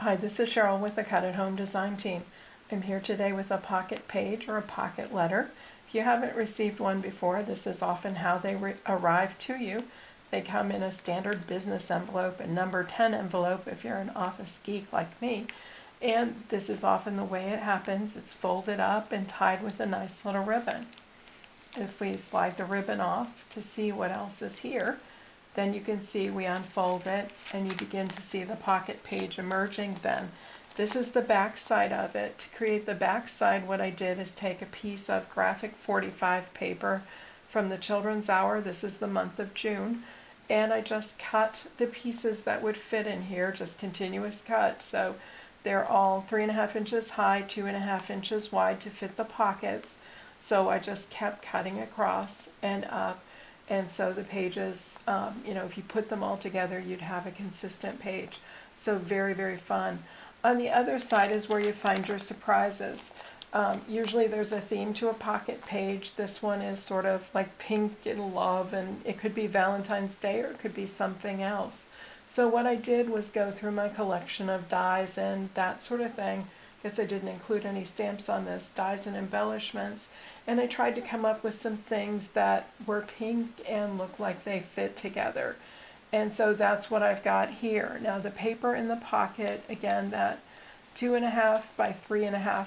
Hi, this is Cheryl with the Cut at Home Design Team. I'm here today with a pocket page or a pocket letter. If you haven't received one before, this is often how they arrive to you. They come in a standard business envelope, a number 10 envelope if you're an office geek like me. And this is often the way it happens. It's folded up and tied with a nice little ribbon. If we slide the ribbon off to see what else is here, then you can see we unfold it and you begin to see the pocket page emerging then. This is the back side of it. To create the back side, what I did is take a piece of graphic 45 paper from the Children's Hour. This is the month of June. And I just cut the pieces that would fit in here, just continuous cut. So they're all 3.5 inches high, 2.5 inches wide to fit the pockets. So I just kept cutting across and up. And so the pages, if you put them all together, you'd have a consistent page. So very, very fun. On the other side is where you find your surprises. Usually there's a theme to a pocket page. This one is sort of like pink and love, and it could be Valentine's Day or it could be something else. So what I did was go through my collection of dies and that sort of thing. I guess I didn't include any stamps on this, dies and embellishments. And I tried to come up with some things that were pink and looked like they fit together. And so that's what I've got here. Now the paper in the pocket, again, that 2.5 by 3.5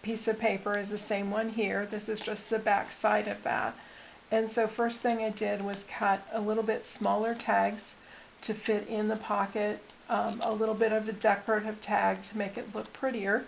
piece of paper is the same one here. This is just the back side of that. And so first thing I did was cut a little bit smaller tags to fit in the pocket, a little bit of a decorative tag to make it look prettier.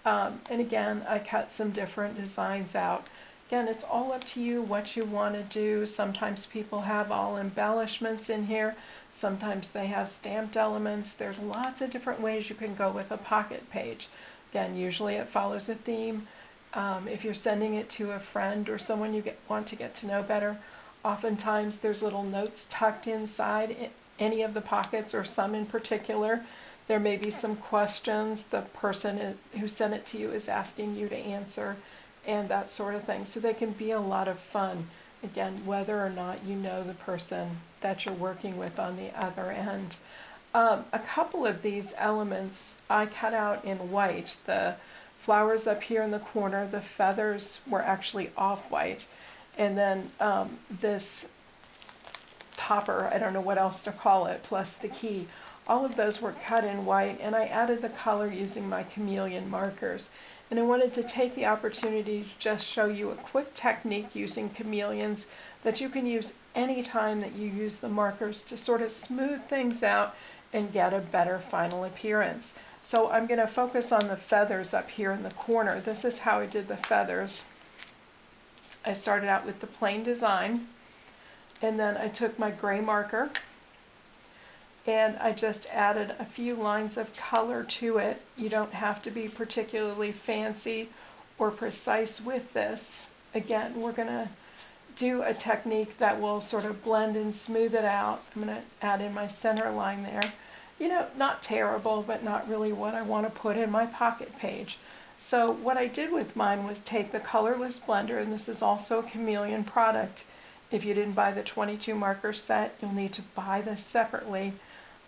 And again, I cut some different designs out. Again, it's all up to you what you want to do. Sometimes people have all embellishments in here. Sometimes they have stamped elements. There's lots of different ways you can go with a pocket page. Again, usually it follows a theme. If you're sending it to a friend or someone you want to get to know better, oftentimes there's little notes tucked inside any of the pockets or some in particular. There may be some questions the person who sent it to you is asking you to answer and that sort of thing. So they can be a lot of fun, again, whether or not you know the person that you're working with on the other end. A couple of these elements I cut out in white. The flowers up here in the corner, the feathers were actually off-white. And then this topper, I don't know what else to call it, plus the key. All of those were cut in white, and I added the color using my Chameleon markers. And I wanted to take the opportunity to just show you a quick technique using chameleons that you can use anytime that you use the markers to sort of smooth things out and get a better final appearance. So I'm going to focus on the feathers up here in the corner. This is how I did the feathers. I started out with the plain design, and then I took my gray marker and I just added a few lines of color to it. You don't have to be particularly fancy or precise with this. Again, we're going to do a technique that will sort of blend and smooth it out. I'm going to add in my center line there. Not terrible, but not really what I want to put in my pocket page. So what I did with mine was take the colorless blender, and this is also a Chameleon product. If you didn't buy the 22 marker set, you'll need to buy this separately.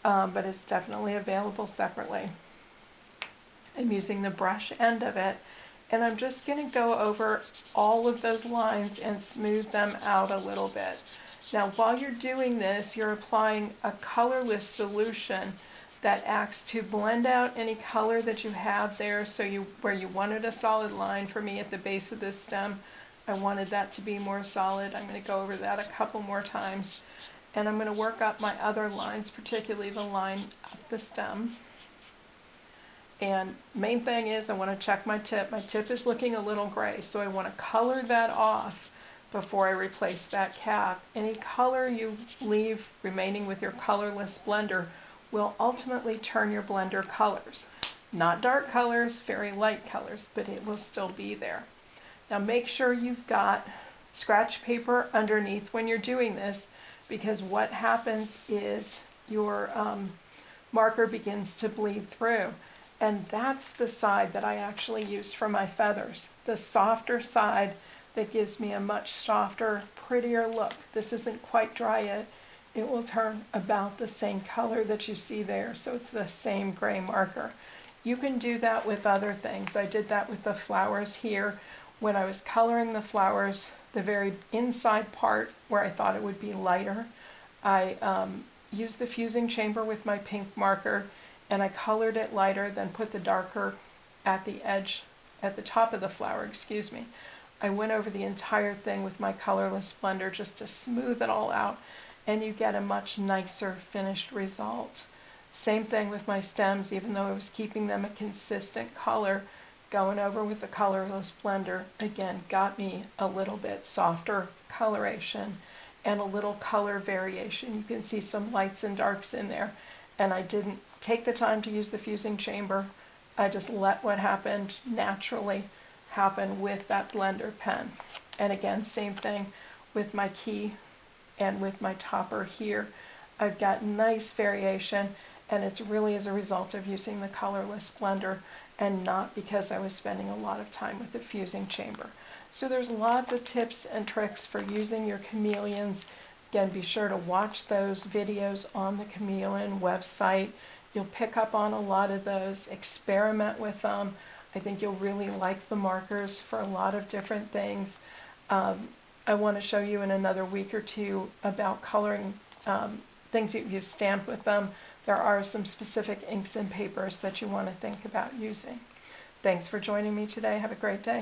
But it's definitely available separately. I'm using the brush end of it, and I'm just going to go over all of those lines and smooth them out a little bit. Now, while you're doing this, you're applying a colorless solution that acts to blend out any color that you have there. So where you wanted a solid line, for me at the base of this stem, I wanted that to be more solid. I'm going to go over that a couple more times. And I'm going to work up my other lines, particularly the line up the stem. And main thing is I want to check my tip. My tip is looking a little gray, so I want to color that off before I replace that cap. Any color you leave remaining with your colorless blender will ultimately turn your blender colors. Not dark colors, very light colors, but it will still be there. Now make sure you've got scratch paper underneath when you're doing this, because what happens is your marker begins to bleed through. And that's the side that I actually used for my feathers. The softer side that gives me a much softer, prettier look. This isn't quite dry yet. it will turn about the same color that you see there, so it's the same gray marker. You can do that with other things. I did that with the flowers here. When I was coloring the flowers, the very inside part where I thought it would be lighter, I used the fusing chamber with my pink marker, and I colored it lighter, then put the darker at the edge, at the top of the flower, excuse me. I went over the entire thing with my colorless blender just to smooth it all out, and you get a much nicer finished result. Same thing with my stems, even though I was keeping them a consistent color, going over with the colorless blender, again, got me a little bit softer coloration and a little color variation. You can see some lights and darks in there, and I didn't take the time to use the fusing chamber. I just let what happened naturally happen with that blender pen. And again, same thing with my key and with my topper here. I've got nice variation, and it's really as a result of using the colorless blender and not because I was spending a lot of time with the fusing chamber. So there's lots of tips and tricks for using your chameleons. Again, be sure to watch those videos on the Chameleon website. You'll pick up on a lot of those, experiment with them. I think you'll really like the markers for a lot of different things. I want to show you in another week or two about coloring things that you've stamped with them. There are some specific inks and papers that you want to think about using. Thanks for joining me today. Have a great day.